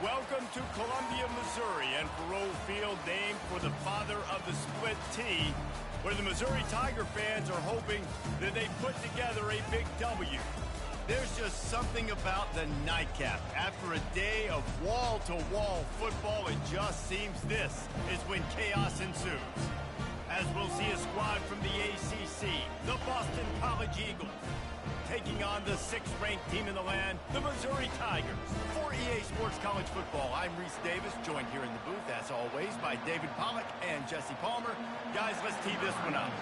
Welcome to Columbia, Missouri, and Faroe Field, named for the father of the split T, where the Missouri Tiger fans are hoping that they put together a big W. There's just something about the nightcap. After a day of wall-to-wall football, it just seems this is when chaos ensues. As we'll see a squad from the ACC, the Boston College Eagles, taking on the 6th-ranked team in the land, the Missouri Tigers. For EA Sports College Football, I'm Reese Davis, joined here in the booth, as always, by David Pollack and Jesse Palmer. Guys, let's tee this one up.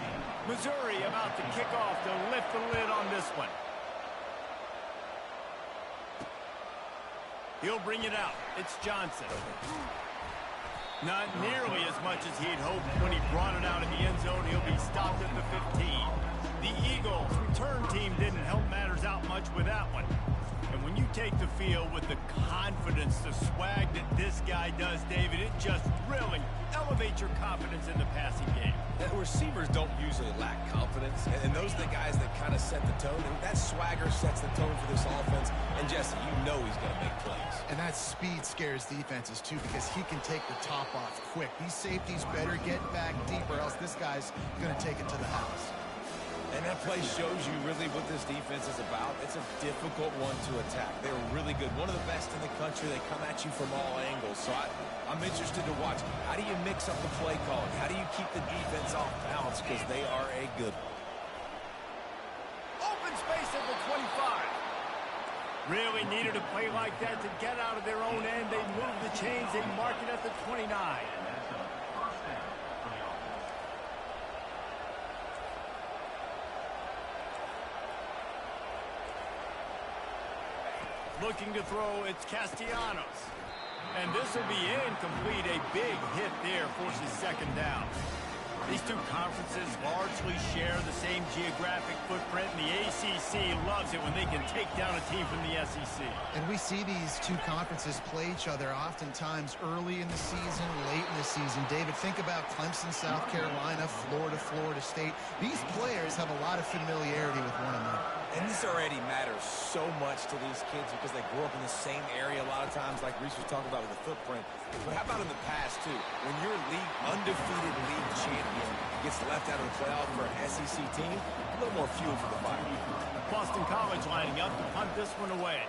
Missouri about to kick off to lift the lid on this one. He'll bring it out. It's Johnson. Not nearly as much as he'd hoped when he brought it out of the end zone. He'll be stopped at the 15. The Eagles' return team didn't help matters out much with that one. And when you take the field with the confidence, the swag that this guy does, David, it just really elevates your confidence in the passing game. Receivers don't usually lack confidence, and those are the guys that kind of set the tone, and that swagger sets the tone for this offense. And Jesse, you know he's going to make plays. And that speed scares defenses, too, because he can take the top off quick. These safeties better get back deep, or else this guy's going to take it to the house. And that play shows you really what this defense is about. It's a difficult one to attack. They're really good. One of the best in the country. They come at you from all angles. So I'm interested to watch. How do you mix up the play calling? How do you keep the defense off balance? Because they are a good one. Open space at the 25. Really needed a play like that to get out of their own end. They move the chains. They mark it at the 29. Looking to throw, it's Castellanos. And this will be incomplete. A big hit there forces second down. These two conferences largely share the same geographic footprint, and the ACC loves it when they can take down a team from the SEC. And we see these two conferences play each other oftentimes early in the season, late in the season. David, think about Clemson, South Carolina, Florida, Florida State. These players have a lot of familiarity with one another. And this already matters so much to these kids because they grew up in the same area a lot of times, like Reese was talking about with the footprint. But how about in the past, too? When your undefeated league champion gets left out of the playoff for an SEC team, a little more fuel for the fire. Boston College lining up to punt this one away.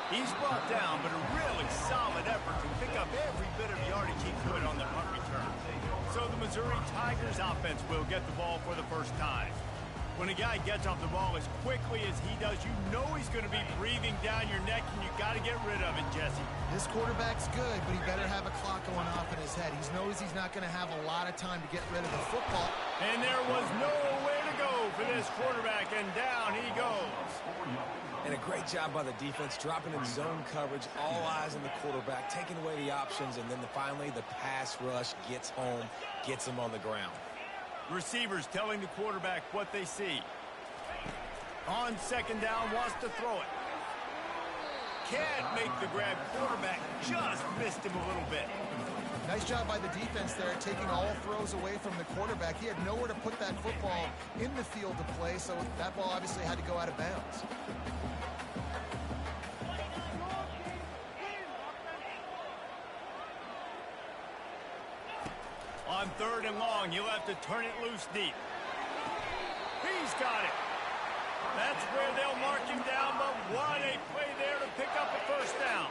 He's brought down, but a really solid effort to pick up every bit of yardage he could on the punt return. So the Missouri Tigers offense will get the ball for the first time. When a guy gets off the ball as quickly as he does, you know he's going to be breathing down your neck, and you got to get rid of it, Jesse. This quarterback's good, but he better have a clock going off in his head. He knows he's not going to have a lot of time to get rid of the football. And there was nowhere to go for this quarterback, and down he goes. And a great job by the defense, dropping in zone coverage, all eyes on the quarterback, taking away the options, and then finally the pass rush gets home, gets him on the ground. Receivers telling the quarterback what they see. On second down, wants to throw it. Can't make the grab. Quarterback just missed him a little bit. Nice job by the defense there, taking all throws away from the quarterback. He had nowhere to put that football in the field to play, so that ball obviously had to go out of bounds. On third and long, you'll have to turn it loose deep. He's got it. That's where they'll mark him down, but what a play there to pick up a first down.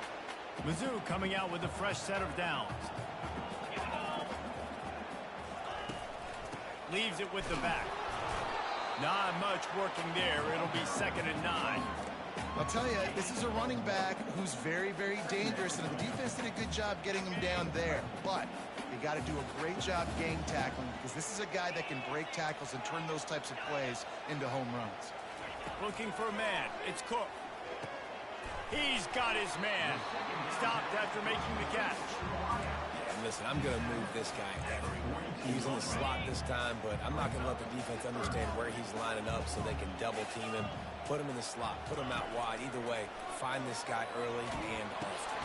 Mizzou coming out with a fresh set of downs. Leaves it with the back. Not much working there. It'll be 2nd and 9. I'll tell you, this is a running back who's very, very dangerous, and the defense did a good job getting him down there. But you got to do a great job gang tackling, because this is a guy that can break tackles and turn those types of plays into home runs. Looking for a man. It's Cook. He's got his man. Stopped after making the catch. And listen, I'm going to move this guy everywhere. He's in the slot this time, but I'm not going to let the defense understand where he's lining up so they can double team him. Put him in the slot, put him out wide. Either way, find this guy early and often.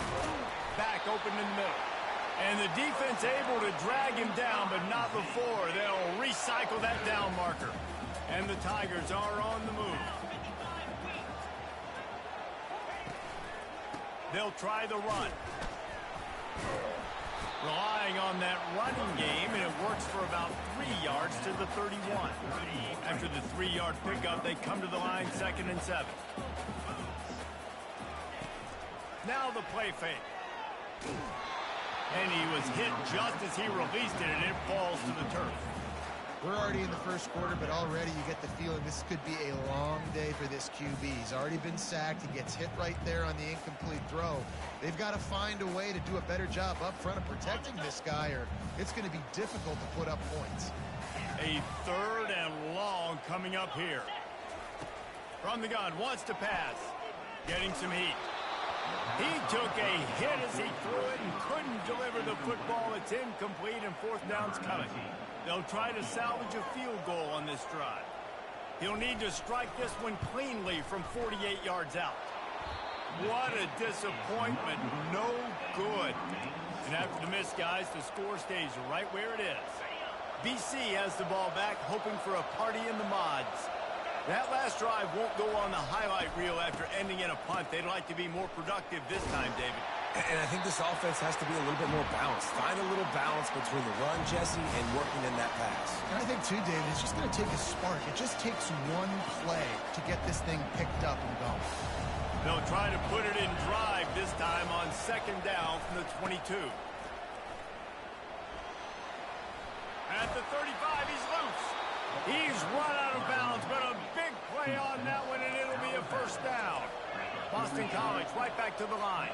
Back open in the middle. And the defense able to drag him down, but not before. They'll recycle that down marker. And the Tigers are on the move. They'll try the run. Relying on that running game, and it works for about 3 yards to the 31. After the 3-yard pickup, they come to the line 2nd and 7. Now the play fake. And he was hit just as he released it, and it falls to the turf. We're already in the first quarter, but already you get the feeling this could be a long day for this QB. He's already been sacked. He gets hit right there on the incomplete throw. They've got to find a way to do a better job up front of protecting this guy, or it's going to be difficult to put up points. A 3rd and long coming up here. From the gun, wants to pass. Getting some heat. He took a hit as he threw it and couldn't deliver the football. It's incomplete, and 4th down's coming. They'll try to salvage a field goal on this drive. He'll need to strike this one cleanly from 48 yards out. What a disappointment. No good. And after the miss, guys, the score stays right where it is. BC has the ball back, hoping for a party in the mods. That last drive won't go on the highlight reel after ending in a punt. They'd like to be more productive this time, David. And I think this offense has to be a little bit more balanced. Find a little balance between the run, Jesse, and working in that pass. And I think, too, David, it's just going to take a spark. It just takes one play to get this thing picked up and going. They'll try to put it in drive this time on 2nd down from the 22. At the 35, he's loose. He's run out of bounds, but a big play on that one, and it'll be a 1st down. Boston College right back to the line.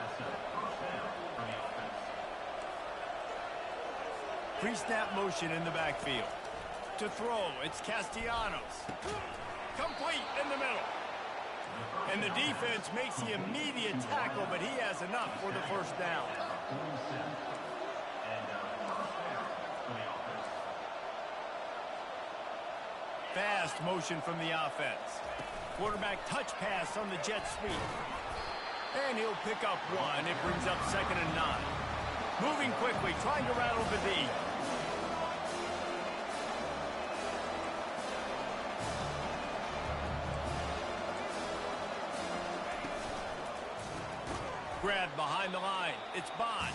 Pre-snap motion in the backfield. To throw, it's Castellanos. Complete in the middle. And the defense makes the immediate tackle, but he has enough for the 1st down. Fast motion from the offense. Quarterback touch pass on the jet sweep. And he'll pick up 1. It brings up 2nd and 9. Moving quickly, trying to rattle the D. Grab behind the line. It's Bond.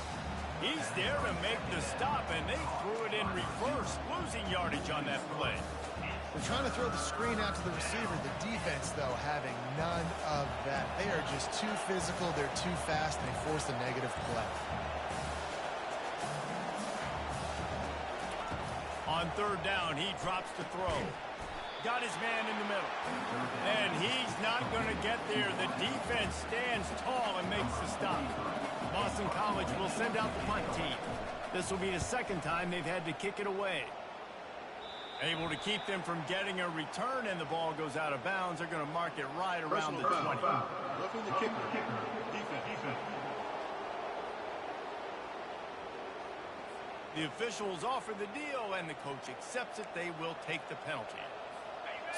He's there to make the stop, and they threw it in reverse, losing yardage on that play. They're trying to throw the screen out to the receiver. The defense, though, having none of that. They are just too physical. They're too fast, and they force a negative play. On 3rd down, he drops to throw. Got his man in the middle. And he's not going to get there. The defense stands tall and makes the stop. Boston College will send out the punt team. This will be the 2nd time they've had to kick it away. Able to keep them from getting a return, and the ball goes out of bounds. They're going to mark it right around the 20. Roughing the kicker. Defense. The officials offer the deal, and the coach accepts it. They will take the penalty.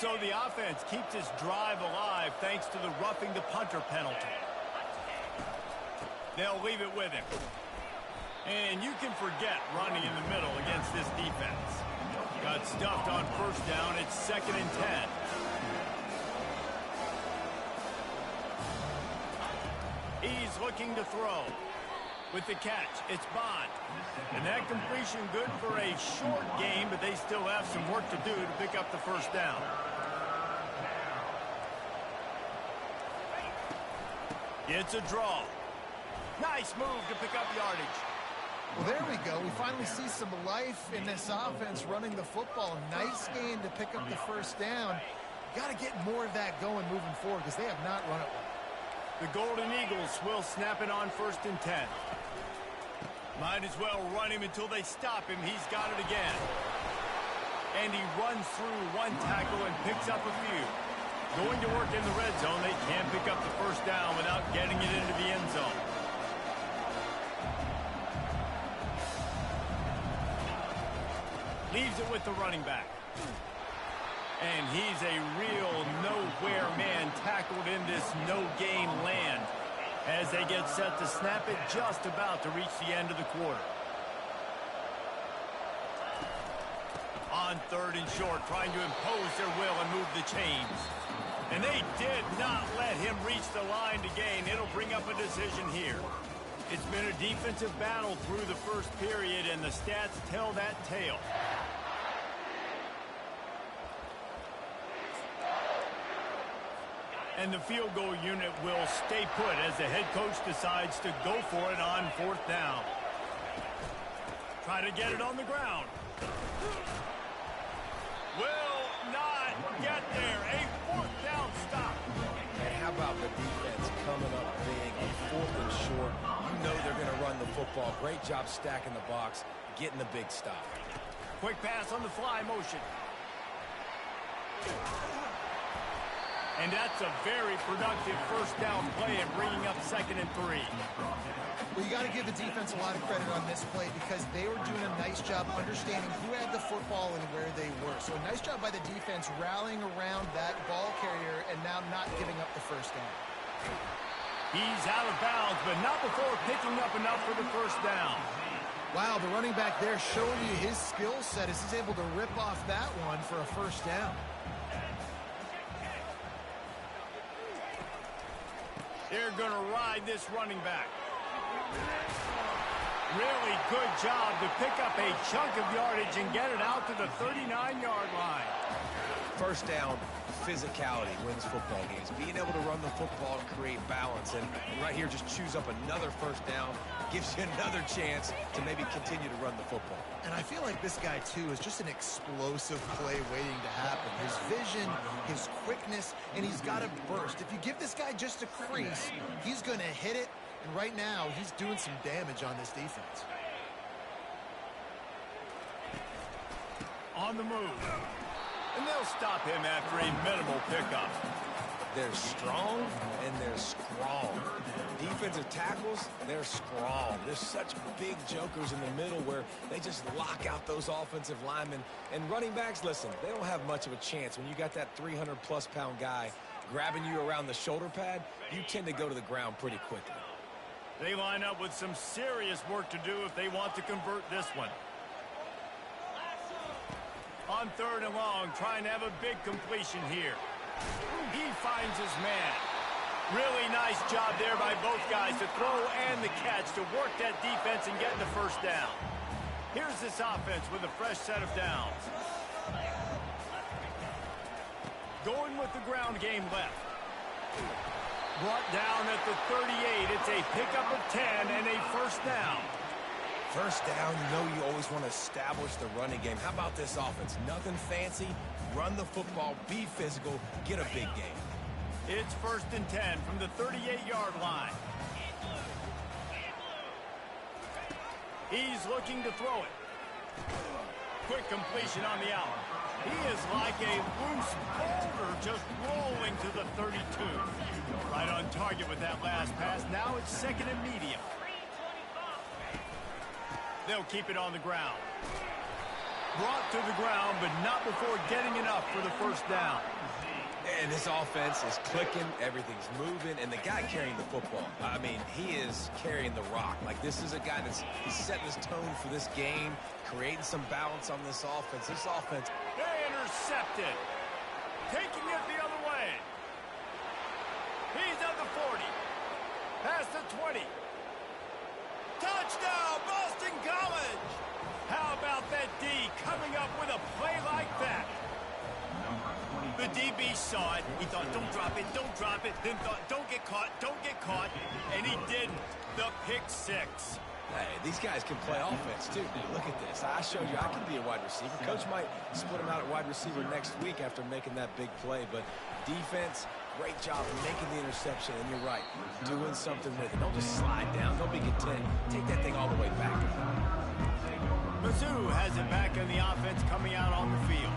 So the offense keeps this drive alive thanks to the roughing the punter penalty. They'll leave it with him. And you can forget running in the middle against this defense. Got stuffed on 1st down. It's 2nd and 10. He's looking to throw. With the catch, it's Bond. And that completion good for a short game, but they still have some work to do to pick up the 1st down. It's a draw. Nice move to pick up yardage. Well, there we go. We finally see some life in this offense running the football. Nice game to pick up the 1st down. Got to get more of that going moving forward because they have not run it well. The Golden Eagles will snap it on 1st and 10. Might as well run him until they stop him. He's got it again. And he runs through 1 tackle and picks up a few. Going to work in the red zone. They can't pick up the 1st down without getting it into the end zone. Leaves it with the running back. And he's a real nowhere man tackled in this no-game land as they get set to snap it just about to reach the end of the quarter. On third and short, trying to impose their will and move the chains. And they did not let him reach the line to gain. It'll bring up a decision here. It's been a defensive battle through the first period, and the stats tell that tale. And the field goal unit will stay put as the head coach decides to go for it on fourth down. Try to get it on the ground. Will not get there. A fourth down stop. And how about the defense coming up big on fourth and short? You know they're going to run the football. Great job stacking the box, getting the big stop. Quick pass on the fly motion. And that's a very productive first down play and bringing up 2nd and 3. Well, you got to give the defense a lot of credit on this play because they were doing a nice job understanding who had the football and where they were. So a nice job by the defense rallying around that ball carrier and now not giving up the first down. He's out of bounds, but not before picking up enough for the first down. Wow, the running back there showing you his skill set as he's able to rip off that one for a first down. They're going to ride this running back. Really good job to pick up a chunk of yardage and get it out to the 39-yard line. First down, physicality wins football games. Being able to run the football and create balance. And right here, just choose up another first down. Gives you another chance to maybe continue to run the football. And I feel like this guy, too, is just an explosive play waiting to happen. His vision, his quickness, and he's got a burst. If you give this guy just a crease, he's going to hit it. And right now, he's doing some damage on this defense. On the move. And they'll stop him after a minimal pickup. They're strong and they're strong. Defensive tackles, they're strong. There's such big jokers in the middle where they just lock out those offensive linemen. And running backs, listen, they don't have much of a chance. When you got that 300-plus pound guy grabbing you around the shoulder pad, you tend to go to the ground pretty quickly. They line up with some serious work to do if they want to convert this one. On third and long, trying to have a big completion here. He finds his man. Really nice job there by both guys to throw and the catch to work that defense and get the first down. Here's this offense with a fresh set of downs. Going with the ground game left. Brought down at the 38. It's a pickup of 10 and a first down. First down, you know you always want to establish the running game. How about this offense? Nothing fancy. Run the football, be physical, get a big game. It's 1st and 10 from the 38-yard line. He's looking to throw it. Quick completion on the out. He is like a loose boulder just rolling to the 32. Right on target with that last pass. Now it's 2nd and medium. They'll keep it on the ground. Brought to the ground, but not before getting enough for the first down. And this offense is clicking, everything's moving, and the guy carrying the football, I mean, he is carrying the rock. Like, this is a guy he's setting his tone for this game, creating some balance on this offense. This offense. They intercepted. Taking it the other way. He's at the 40. Past the 20. Touchdown, Boston College! How about that D coming up with a play like that? The DB saw it. He thought, don't drop it, don't drop it. Then thought, don't get caught, and he didn't. The pick six. Hey, these guys can play offense, too. Look at this. I showed you I can be a wide receiver. Coach might split him out at wide receiver next week after making that big play. But defense, great job of making the interception. And you're right, doing something with it. Don't just slide down. Don't be content. Take that thing all the way back. Mizzou has it back in the offense coming out on the field.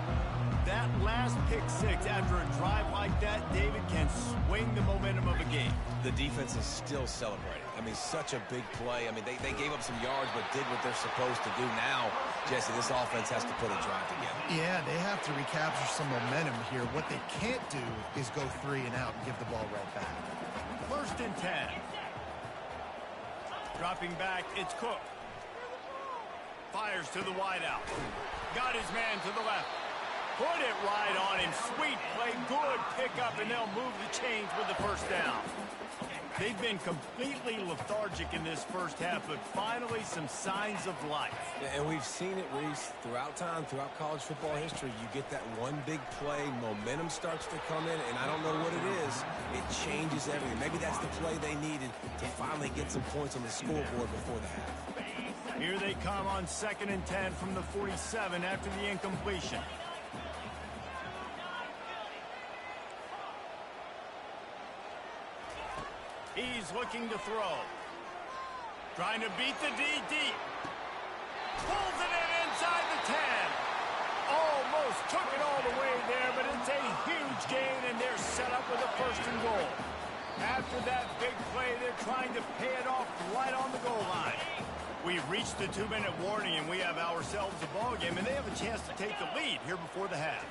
That last pick six after a drive like that, David, can swing the momentum of a game. The defense is still celebrating. I mean, such a big play. I mean, they gave up some yards but did what they're supposed to do. Now, Jesse, this offense has to put a drive together. Yeah, they have to recapture some momentum here. What they can't do is go 3 and out and give the ball right back. 1st and 10. Dropping back, it's Cook. Fires to the wideout. got his man to the left. Put it right on him. Sweet play, good pickup, and they'll move the chains with the first down. They've been completely lethargic in this first half, but finally some signs of life. And we've seen it, Reese, throughout time, throughout college football history. You get that one big play, momentum starts to come in, and I don't know what it is. It changes everything. Maybe that's the play they needed to finally get some points on the scoreboard before the half. Here they come on 2nd and 10 from the 47 after the incompletion. He's looking to throw. Trying to beat the D deep. Pulls it in inside the 10. Almost took it all the way there, but it's a huge gain, and they're set up with a 1st and goal. After that big play, they're trying to pay it off right on the goal line. We've reached the 2-minute warning, and we have ourselves a ball game, and they have a chance to take the lead here before the half.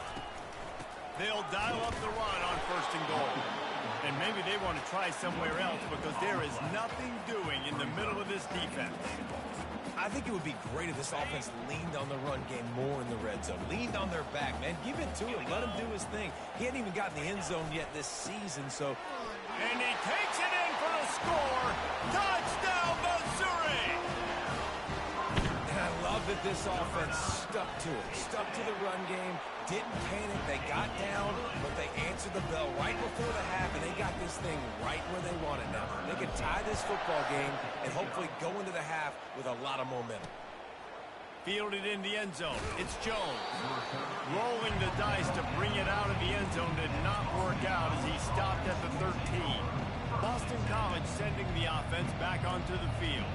They'll dial up the run on 1st and goal. And maybe they want to try somewhere else because there is nothing doing in the middle of this defense. I think it would be great if this offense leaned on the run game more in the red zone. Leaned on their back, man. Give it to him. Let him do his thing. He hadn't even gotten the end zone yet this season, so... And he takes it in for the score. Touchdown, Missouri! And I love that this offense stuck to it. Stuck to the run game. Didn't panic. They got down, but they answered the bell right before the half, and they got this thing right where they want it now. They could tie this football game and hopefully go into the half with a lot of momentum. Fielded in the end zone. It's Jones. Rolling the dice to bring it out of the end zone did not work out as he stopped at the 13. Boston College sending the offense back onto the field.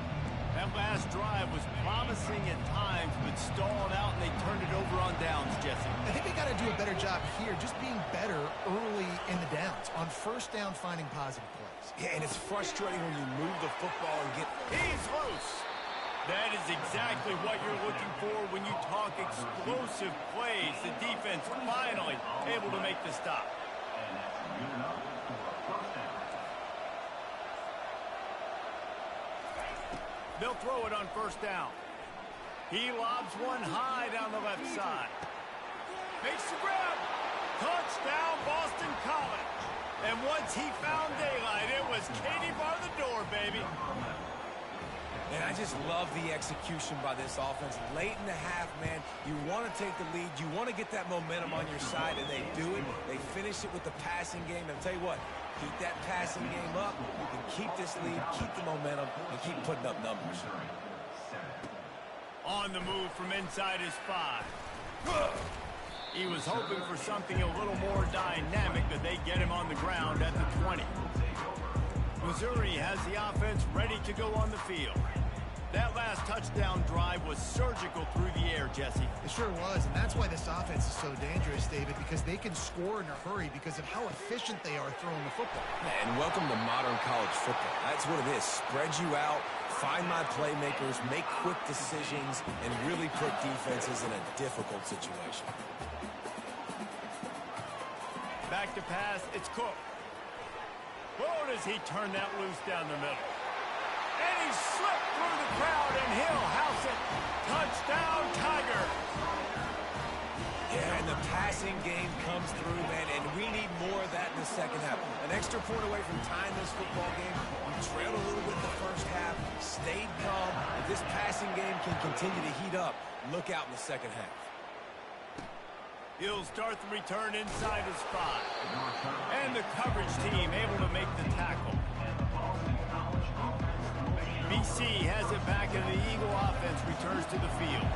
That last drive was promising at times, but stalled out, and they turned it over on downs, Jesse. I think they got to do a better job here, just being better early in the downs. On 1st down, finding positive plays. Yeah, and it's frustrating when you move the football and get... He's loose. That is exactly what you're looking for when you talk explosive plays. The defense finally able to make the stop. They'll throw it on 1st down. He lobs one high down the left side. Makes the grab. Touchdown, Boston College. And once he found daylight, it was Katie bar the door, baby. And I just love the execution by this offense. Late in the half, man, you want to take the lead. You want to get that momentum on your side, and they do it. They finish it with the passing game. And I'll tell you what, keep that passing game up. You can keep this lead, keep the momentum, and keep putting up numbers. On the move from inside his 5. He was hoping for something a little more dynamic, but they get him on the ground at the 20. Missouri has the offense ready to go on the field. That last touchdown drive was surgical through the air, Jesse. It sure was, and that's why this offense is so dangerous, David, because they can score in a hurry because of how efficient they are throwing the football. And welcome to modern college football. That's what it is. Spread you out, find my playmakers, make quick decisions, and really put defenses in a difficult situation. Back to pass, it's Cook. Oh, does he turn that loose down the middle? And he slipped through the crowd, and he'll house it. Touchdown, Tiger. Yeah, and the passing game comes through, man, and we need more of that in the second half. An extra point away from tying this football game. We trailed a little bit in the first half, stayed calm. If this passing game can continue to heat up, look out in the second half. He'll start the return inside his 5. And the coverage team able to make the tackle. BC has it back, and the Eagle offense returns to the field.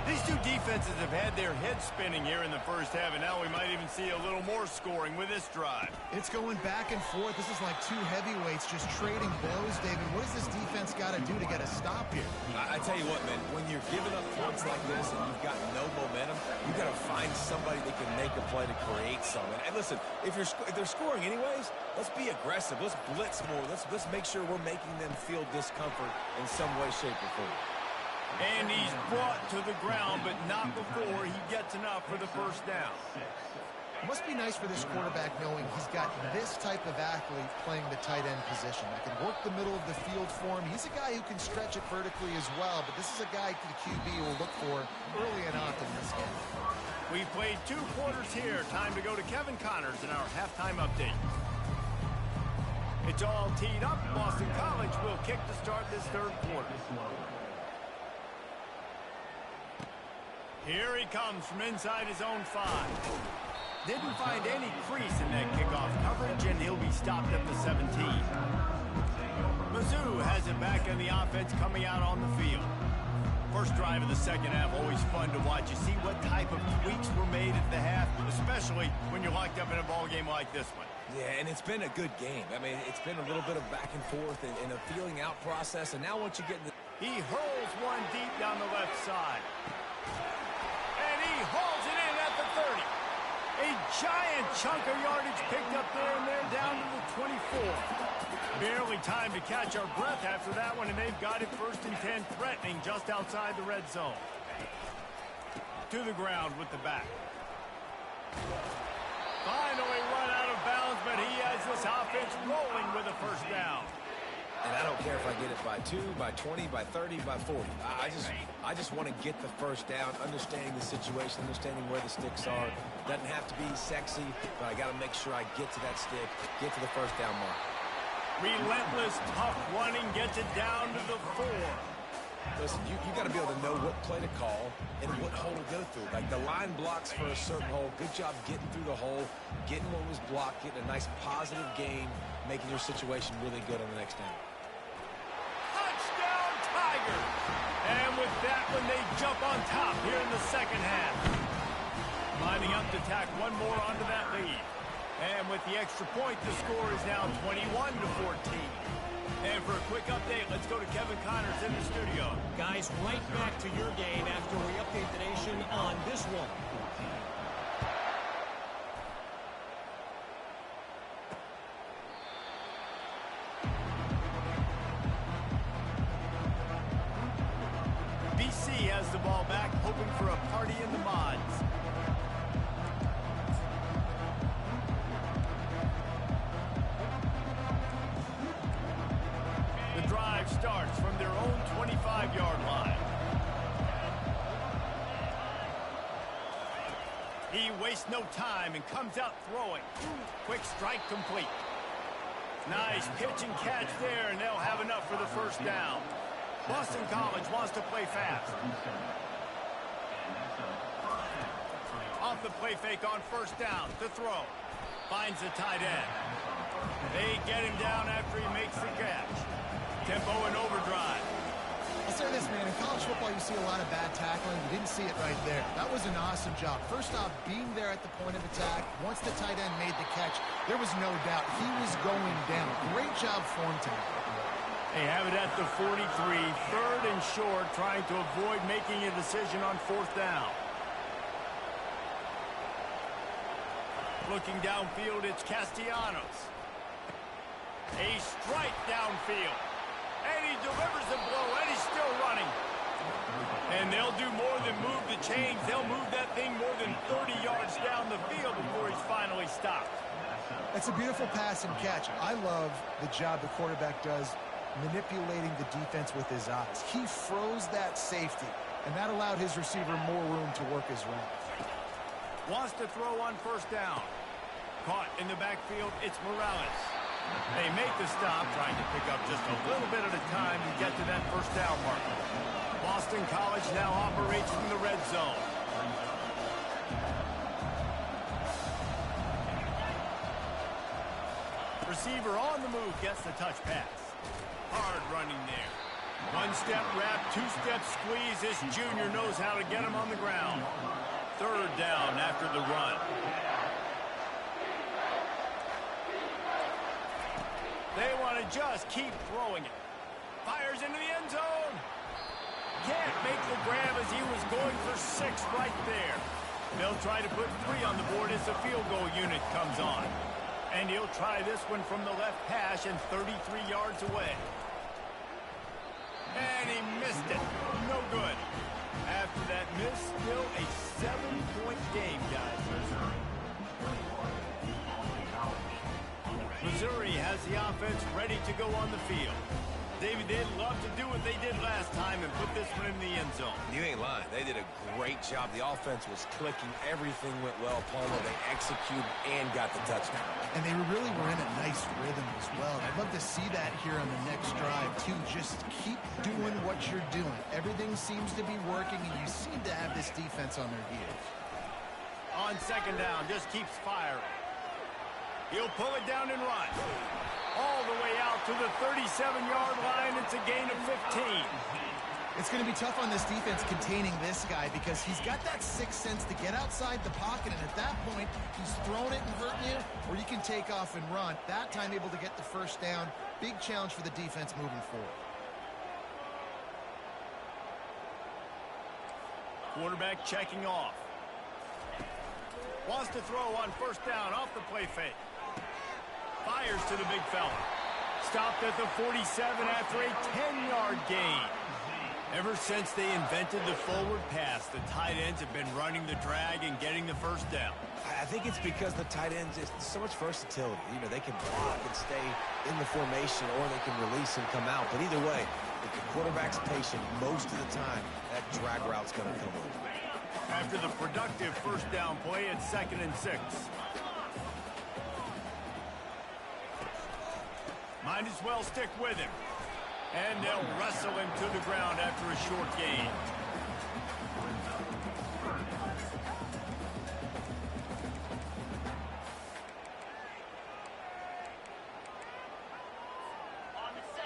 These two defenses have had their heads spinning here in the first half, and now we might even see a little more scoring with this drive. It's going back and forth. This is like two heavyweights just trading blows, David. What does this defense got to do to get a stop here? I tell you what, man, when you're giving up points like this and you've got no momentum, you've got to find somebody that can make a play to create something. And listen, if they're scoring anyways, let's be aggressive. Let's blitz more. Let's make sure we're making them feel discomfort in some way, shape, or form. And he's brought to the ground, but not before he gets enough for the first down. It must be nice for this quarterback knowing he's got this type of athlete playing the tight end position. That can work the middle of the field for him. He's a guy who can stretch it vertically as well, but this is a guy the QB will look for early and often in this game. We've played 2 quarters here. Time to go to Kevin Connors in our halftime update. It's all teed up. Boston College will kick to start this 3rd quarter. Here he comes from inside his own 5. Didn't find any crease in that kickoff coverage, and he'll be stopped at the 17. Mizzou has it back in the offense coming out on the field. First drive of the 2nd half, always fun to watch. You see what type of tweaks were made at the half, especially when you're locked up in a ball game like this one. Yeah, and it's been a good game. I mean, it's been a little bit of back and forth and a feeling out process, and now once you get in the... He hurls one deep down the left side. And he hauls it in at the 30. A giant chunk of yardage picked up there, and they're down to the 24. Barely time to catch our breath after that one, and they've got it 1st and 10, threatening just outside the red zone. To the ground with the back. Finally run out of bounds, but he has this offense rolling with a 1st down. And I don't care if I get it by 2, by 20, by 30, by 40. I just want to get the 1st down, understanding the situation, understanding where the sticks are. Doesn't have to be sexy, but I got to make sure I get to that stick, get to the 1st down mark. Relentless, tough running gets it down to the 4. Listen, you got to be able to know what play to call and what hole to go through. Like the line blocks for a certain hole. Good job getting through the hole, getting what was blocked, getting a nice positive gain, making your situation really good on the next down. Touchdown, Tigers! And with that one, they jump on top here in the 2nd half. Lining up to tack one more onto that lead. And with the extra point, the score is now 21-14. And for a quick update, let's go to Kevin Connors in the studio. Guys, right back to your game after we update the nation on this one. BC has the ball back, hoping for a party in the mods. The drive starts from their own 25-yard line. He wastes no time and comes out throwing. Quick strike complete. Nice pitch and catch there, and they'll have enough for the 1st down. Boston College wants to play fast. Off the play fake on 1st down to throw. Finds the tight end. They get him down after he makes the catch. Tempo and overdrive. I'll say this, man. In college football, you see a lot of bad tackling. You didn't see it right there. That was an awesome job. First off, being there at the point of attack. Once the tight end made the catch, there was no doubt he was going down. Great job for him tonight. They have it at the 43, 3rd and short, trying to avoid making a decision on 4th down. Looking downfield, it's Castellanos. A strike downfield. And he delivers the blow, and he's still running. And they'll do more than move the chains. They'll move that thing more than 30 yards down the field before he's finally stopped. That's a beautiful pass and catch. I love the job the quarterback does manipulating the defense with his eyes. He froze that safety, and that allowed his receiver more room to work his route. Wants to throw on 1st down. Caught in the backfield, it's Morales. They make the stop, trying to pick up just a little bit at a time to get to that 1st down mark. Boston College now operates from the red zone. Receiver on the move gets the touch pass. Hard running there. 1-step wrap, 2-step squeeze. This junior knows how to get him on the ground. 3rd down after the run. They want to just keep throwing it. Fires into the end zone. Can't make the grab as he was going for 6 right there. They'll try to put 3 on the board as the field goal unit comes on. And he'll try this one from the left hash and 33 yards away. And he missed it. No good. After that miss, still a 7-point game, guys. Missouri has the offense ready to go on the field. David, they'd love to do what they did last time and put this one in the end zone. You ain't lying. They did a great job. The offense was clicking. Everything went well. Palmer, they executed and got the touchdown. And they really were in a nice rhythm as well. I'd love to see that here on the next drive, too. Just keep doing what you're doing. Everything seems to be working, and you seem to have this defense on their heels. On second down, just keeps firing. He'll pull it down and run. All the way out to the 37-yard line. It's a gain of 15. It's going to be tough on this defense containing this guy because he's got that sixth sense to get outside the pocket, and at that point, he's throwing it and hurting you, or you can take off and run. That time able to get the first down. Big challenge for the defense moving forward. Quarterback checking off. Wants to throw on first down off the play fake. Fires to the big fella. Stopped at the 47 after a 10-yard gain. Ever since they invented the forward pass, the tight ends have been running the drag and getting the first down. I think it's because the tight ends, it's so much versatility. You know, they can block and stay in the formation, or they can release and come out. But either way, if the quarterback's patient most of the time, that drag route's going to come in. After the productive first down play, it's 2nd and 6. Might as well stick with him. And they'll wrestle him to the ground after a short gain.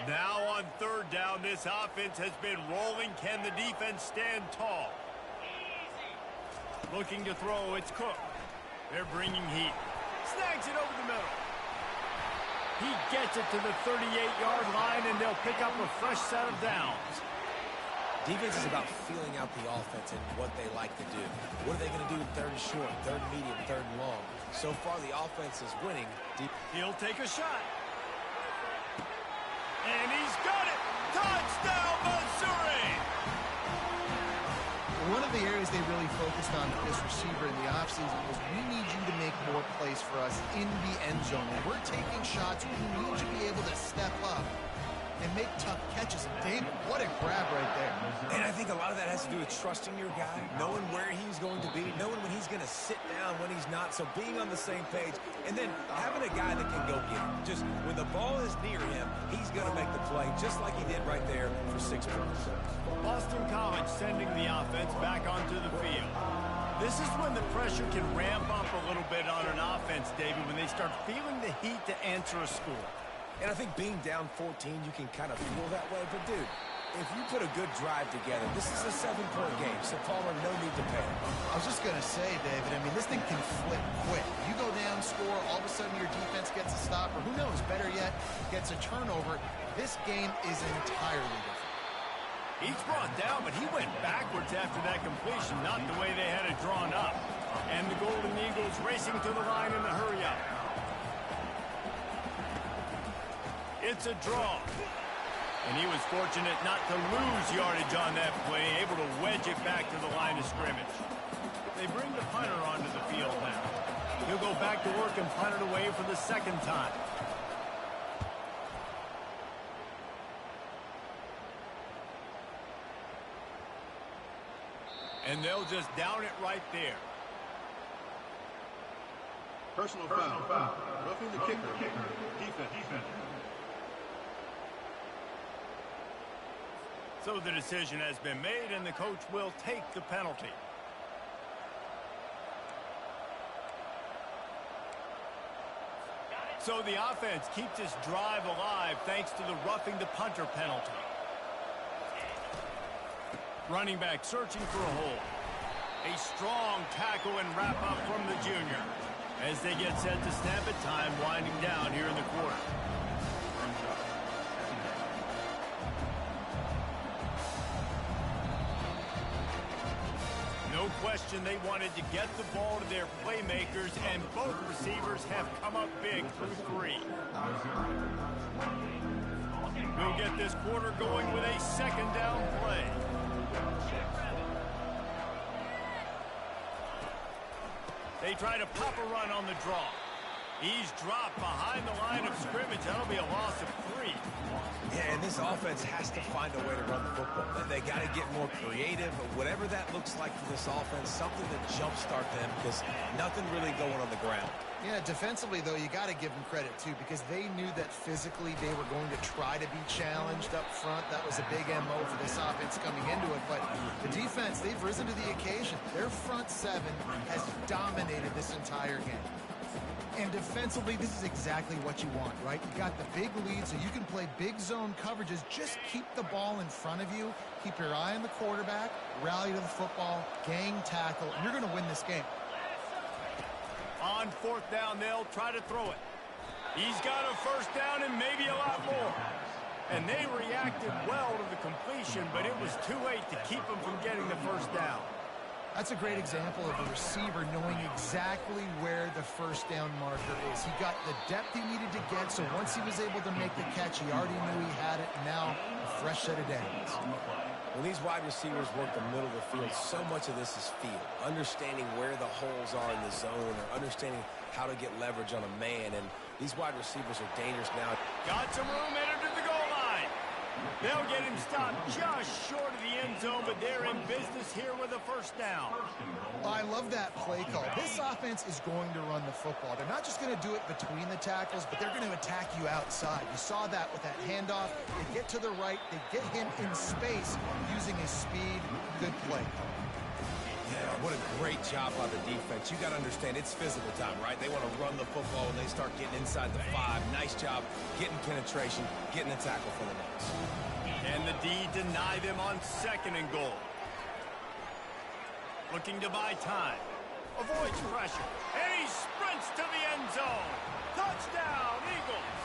Now on third down, this offense has been rolling. Can the defense stand tall? Looking to throw, it's Cook. They're bringing heat. Snags it over the middle. He gets it to the 38-yard line, and they'll pick up a fresh set of downs. Defense is about feeling out the offense and what they like to do. What are they going to do in third and short, third and medium, third and long? So far, the offense is winning. He'll take a shot. And he's got it! Touchdown, Missouri! One of the areas they really focused on with this receiver in the offseason was we need you to make more plays for us in the end zone. When we're taking shots, we need you to be able to step up and make tough catches. And David, what a grab right there. And I think a lot of that has to do with trusting your guy, knowing where he's going to be, knowing when he's going to sit down, when he's not. So being on the same page, and then having a guy that can go get him. Just when the ball is near him, he's going to make the play, just like he did right there for 6 points. Boston College sending the offense back onto the field. This is when the pressure can ramp up a little bit on an offense, David, when they start feeling the heat to answer a score. And I think being down 14, you can kind of feel that way. But, dude, if you put a good drive together, this is a 7-point game. So, Palmer, no need to panic. I was just going to say, David, I mean, this thing can flip quick. You go down, score, all of a sudden your defense gets a stop, or who knows, better yet, gets a turnover. This game is entirely different. He's brought down, but he went backwards after that completion, not the way they had it drawn up. And the Golden Eagles racing to the line in the hurry-up. It's a draw. And he was fortunate not to lose yardage on that play, able to wedge it back to the line of scrimmage. They bring the punter onto the field now. He'll go back to work and punt it away for the second time. And they'll just down it right there. Personal foul. Roughing the kicker. Defense. So the decision has been made, and the coach will take the penalty. So the offense keeps this drive alive thanks to the roughing the punter penalty. Running back searching for a hole. A strong tackle and wrap up from the junior. As they get set to snap it, time winding down here in the quarter. No question they wanted to get the ball to their playmakers, and both receivers have come up big through 3. We'll get this quarter going with a second down play. They try to pop a run on the draw. He's dropped behind the line of scrimmage. That'll be a loss of 3. Yeah, and this offense has to find a way to run the football. They got to get more creative, whatever that looks like for this offense, something to jumpstart them because nothing really going on the ground. Yeah, defensively, though, you got to give them credit, too, because they knew that physically they were going to try to be challenged up front. That was a big MO for this offense coming into it. But the defense, they've risen to the occasion. Their front seven has dominated this entire game. And defensively, this is exactly what you want, right? You got the big lead, so you can play big zone coverages. Just keep the ball in front of you. Keep your eye on the quarterback. Rally to the football. Gang tackle. And you're going to win this game. On 4th down, they'll try to throw it. He's got a 1st down and maybe a lot more. And they reacted well to the completion, but it was too late to keep them from getting the 1st down. That's a great example of a receiver knowing exactly where the 1st down marker is. He got the depth he needed to get, so once he was able to make the catch, he already knew he had it, and now a fresh set of downs. When these wide receivers work the middle of the field, so much of this is feel. Understanding where the holes are in the zone or understanding how to get leverage on a man, and these wide receivers are dangerous now. Got some room headed to the goal line. They'll get him stopped just short of the end zone, but they're in business here with a 1st down. I love that play call. This offense is going to run the football. They're not just going to do it between the tackles, but they're going to attack you outside. You saw that with that handoff. They get to the right. They get him in space using his speed. Good play call. Yeah, what a great job by the defense. You got to understand, it's physical time, right? They want to run the football when they start getting inside the 5. Nice job getting penetration, getting a tackle for the loss. And the D deny them on 2nd and goal. Looking to buy time. Avoids pressure. And he sprints to the end zone. Touchdown, Eagles.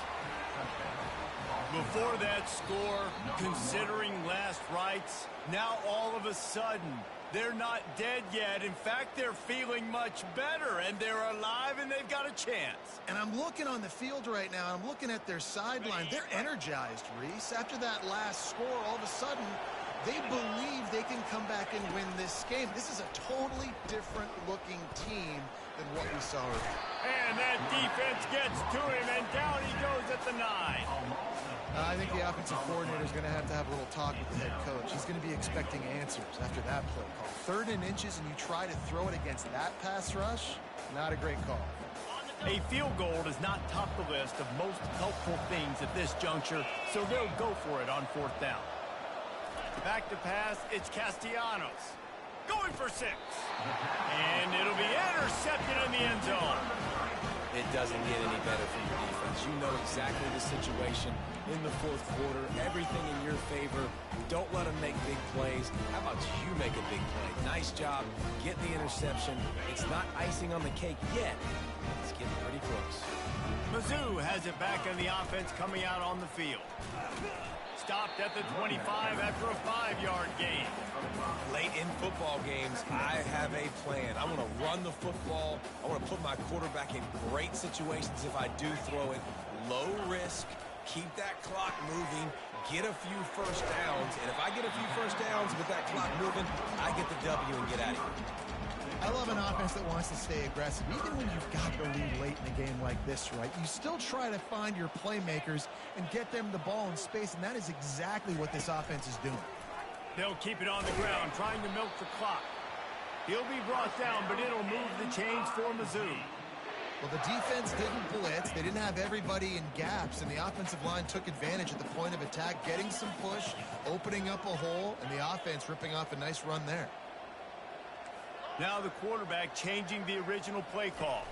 Before that score, considering last rites, now all of a sudden, they're not dead yet. In fact, they're feeling much better, and they're alive, and they've got a chance. And I'm looking on the field right now. I'm looking at their sideline. They're energized, Reese. After that last score, all of a sudden, they believe they can come back and win this game. This is a totally different-looking team than what we saw earlier. And that defense gets to him, and down he goes at the 9. I think the offensive coordinator is going to have a little talk with the head coach. He's going to be expecting answers after that play call. 3rd and inches, and you try to throw it against that pass rush? Not a great call. A field goal does not top the list of most helpful things at this juncture, so they'll go for it on 4th down. Back to pass, it's Castellanos. Going for 6. And it'll be intercepted in the end zone. It doesn't get any better for your defense. You know exactly the situation in the 4th quarter. Everything in your favor. Don't let them make big plays. How about you make a big play? Nice job. Get the interception. It's not icing on the cake yet. It's getting pretty close. Mizzou has it back on the offense coming out on the field. Stopped at the 25 after a 5-yard gain. Late in football games, I have a plan. I want to run the football. I want to put my quarterback in great situations if I do throw it. Low risk, keep that clock moving, get a few 1st downs. And if I get a few 1st downs with that clock moving, I get the W and get out of here. I love an offense that wants to stay aggressive. Even when you've got the lead late in a game like this, right, you still try to find your playmakers and get them the ball in space, and that is exactly what this offense is doing. They'll keep it on the ground, trying to milk the clock. He'll be brought down, but it'll move the chains for Mizzou. Well, the defense didn't blitz. They didn't have everybody in gaps, and the offensive line took advantage at the point of attack, getting some push, opening up a hole, and the offense ripping off a nice run there. Now the quarterback changing the original play call.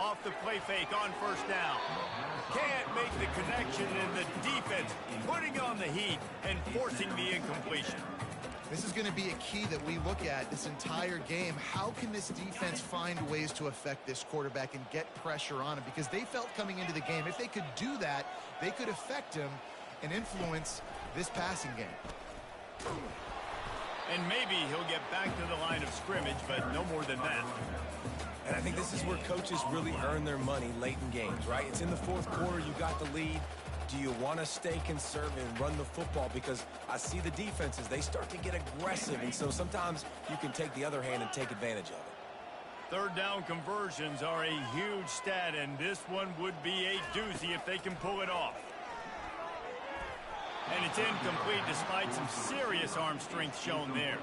Off the play fake on 1st down. Can't make the connection, and the defense putting on the heat and forcing the incompletion. This is going to be a key that we look at this entire game. How can this defense find ways to affect this quarterback and get pressure on him? Because they felt coming into the game, if they could do that, they could affect him and influence this passing game. And maybe he'll get back to the line of scrimmage, but no more than that. And I think this is where coaches really earn their money late in games, right? It's in the 4th quarter. You got the lead. Do you want to stay conservative and run the football? Because I see the defenses, they start to get aggressive. And so sometimes you can take the other hand and take advantage of it. Third down conversions are a huge stat, and this one would be a doozy if they can pull it off. And it's incomplete despite some serious arm strength shown there.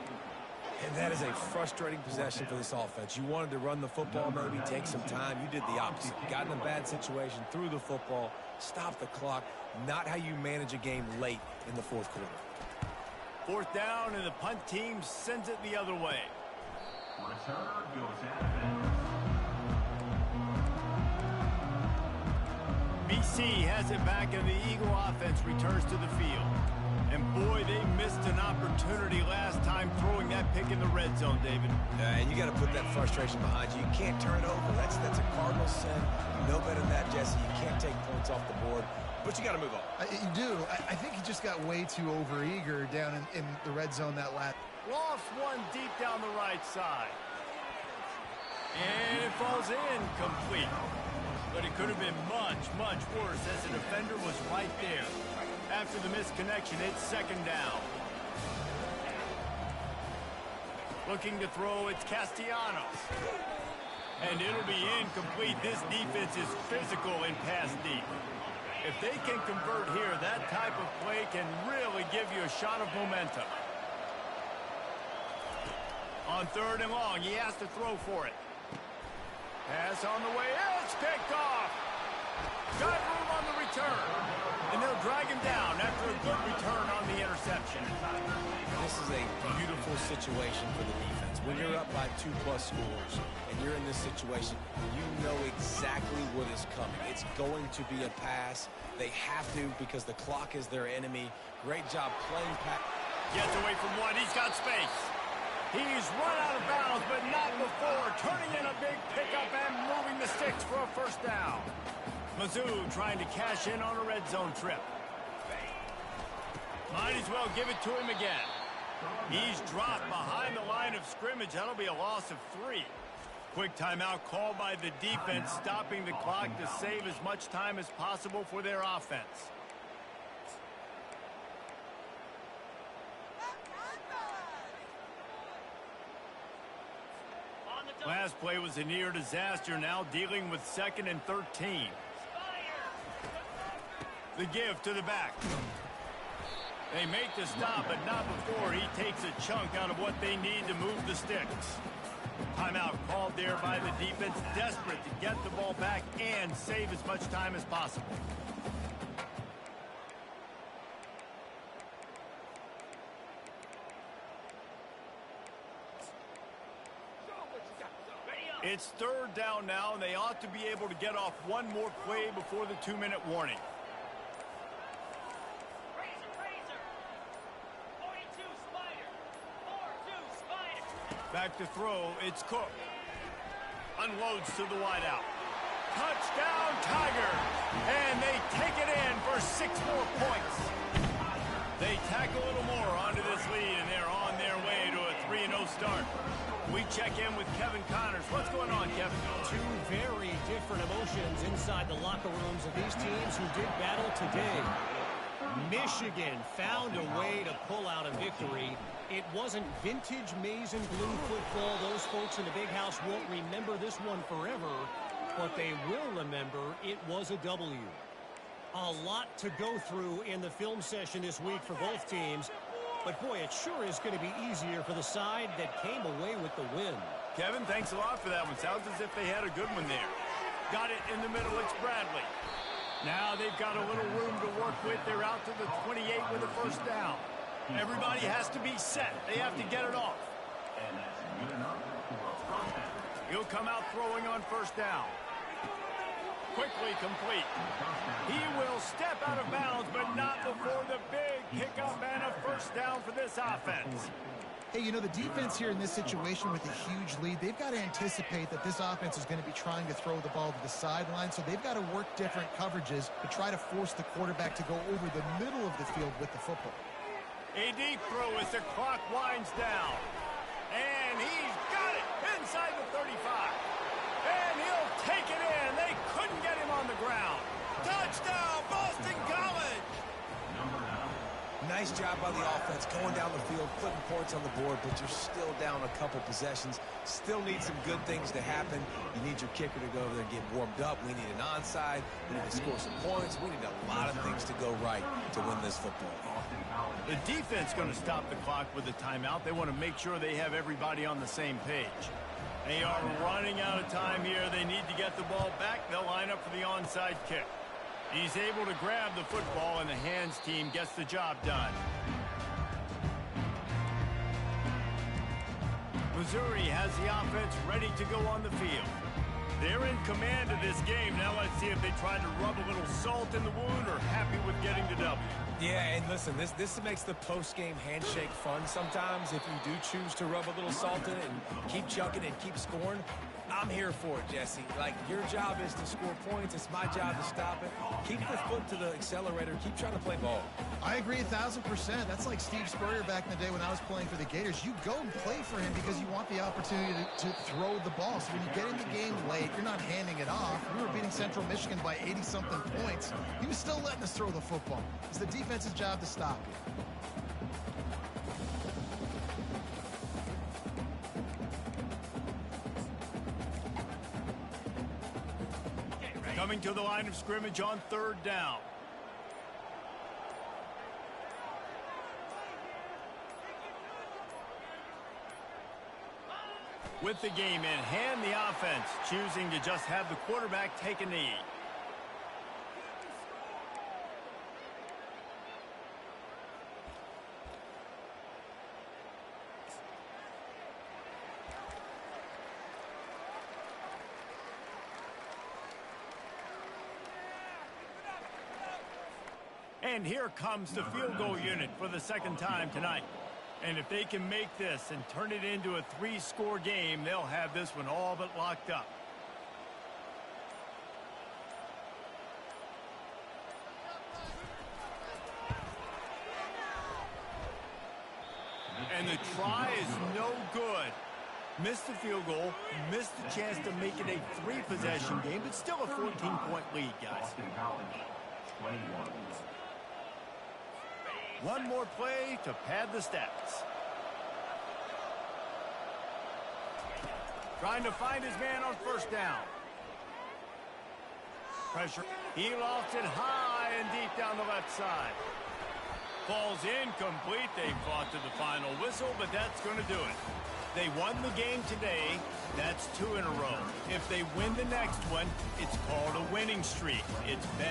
And that is a frustrating possession for this offense. You wanted to run the football, maybe take some time. You did the opposite. You got in a bad situation, threw the football, stopped the clock. Not how you manage a game late in the fourth quarter. Fourth down, and the punt team sends it the other way. Returner goes out of bounds. BC has it back, and the Eagle offense returns to the field. And boy, they missed an opportunity last time throwing that pick in the red zone, David. And you got to put that frustration behind you. You can't turn it over. That's a Cardinal sin. You know better than that, Jesse. You can't take points off the board, but you got to move on. You do. I think he just got way too overeager down in the red zone that last. Lost one deep down the right side. And it falls incomplete. But it could have been much, much worse as the defender was right there. After the misconnection, it's second down. Looking to throw, it's Castellanos. And it'll be incomplete. This defense is physical in pass deep. If they can convert here, that type of play can really give you a shot of momentum. On third and long, he has to throw for it. Pass on the way, it's picked off. Got room on the return. And they'll drag him down after a good return on the interception. This is a beautiful situation for the defense. When you're up by 2+ scores and you're in this situation, you know exactly what is coming. It's going to be a pass. They have to because the clock is their enemy. Great job playing pass. Gets away from one. He's got space. He's run out of bounds, but not before. Turning in a big pickup and moving the sticks for a first down. Mizzou trying to cash in on a red zone trip. Might as well give it to him again. He's dropped behind the line of scrimmage. That'll be a loss of 3. Quick timeout called by the defense, stopping the clock to save as much time as possible for their offense. Last play was a near disaster, now dealing with 2nd and 13. The give to the back. They make the stop, but not before he takes a chunk out of what they need to move the sticks. Timeout called there by the defense, desperate to get the ball back and save as much time as possible. It's third down now, and they ought to be able to get off one more play before the 2-minute warning. Back to throw, it's Cook. Unloads to the wideout. Touchdown, Tigers! And they take it in for 6 more points. They tack a little more onto this lead, and they're on their way to a 3-0 start. We check in with Kevin Connors. What's going on, Kevin? 2 very different emotions inside the locker rooms of these teams who did battle today. Michigan found a way to pull out a victory. It wasn't vintage maize and blue football. Those folks in the big house won't remember this one forever, but they will remember it was a W. A lot to go through in the film session this week for both teams. But, boy, it sure is going to be easier for the side that came away with the win. Kevin, thanks a lot for that one. Sounds as if they had a good one there. Got it in the middle. It's Bradley. Now they've got a little room to work with. They're out to the 28 with a first down. Everybody has to be set. They have to get it off. He'll come out throwing on first down. Quickly complete. He will step out of bounds, but not before the big pickup and a first down for this offense. Hey, you know, the defense here in this situation with a huge lead, they've got to anticipate that this offense is going to be trying to throw the ball to the sideline, so they've got to work different coverages to try to force the quarterback to go over the middle of the field with the football. A deep throw as the clock winds down. And he's got it inside the 35. And he'll take it in. They couldn't get him on the ground. Touchdown, Boston College! Nice Nice job by the offense, going down the field, putting points on the board, but you're still down a couple possessions. Still need some good things to happen. You need your kicker to go over there and get warmed up. We need an onside. We need to score some points. We need a lot of things to go right to win this football game. The defense going to stop the clock with a timeout. They want to make sure they have everybody on the same page. They are running out of time here. They need to get the ball back. They'll line up for the onside kick. He's able to grab the football, and the hands team gets the job done. Missouri has the offense ready to go on the field. They're in command of this game. Now let's see if they try to rub a little salt in the wound or happy with getting the W. Yeah, and listen, this makes the post-game handshake fun sometimes if you do choose to rub a little salt in it and keep chucking and keep scoring. I'm here for it, Jesse. Like, your job is to score points. It's my job to stop it. Keep the foot to the accelerator. Keep trying to play ball. I agree 1,000%. That's like Steve Spurrier back in the day when I was playing for the Gators. You go and play for him because you want the opportunity to throw the ball. So when you get in the game late, you're not handing it off. We were beating Central Michigan by 80-something points. He was still letting us throw the football. It's the defense's job to stop it. Coming to the line of scrimmage on 3rd down. With the game in hand, the offense choosing to just have the quarterback take a knee. And here comes the field goal unit for the 2nd time tonight. And if they can make this and turn it into a 3-score game, they'll have this one all but locked up. And the try is no good. Missed the field goal, missed the chance to make it a 3-possession game, but still a 14-point lead, guys. One more play to pad the stats. Trying to find his man on 1st down. Pressure. He lost it high and deep down the left side. Falls incomplete. They fought to the final whistle, but that's going to do it. They won the game today. That's 2 in a row. If they win the next one, it's called a winning streak. It's been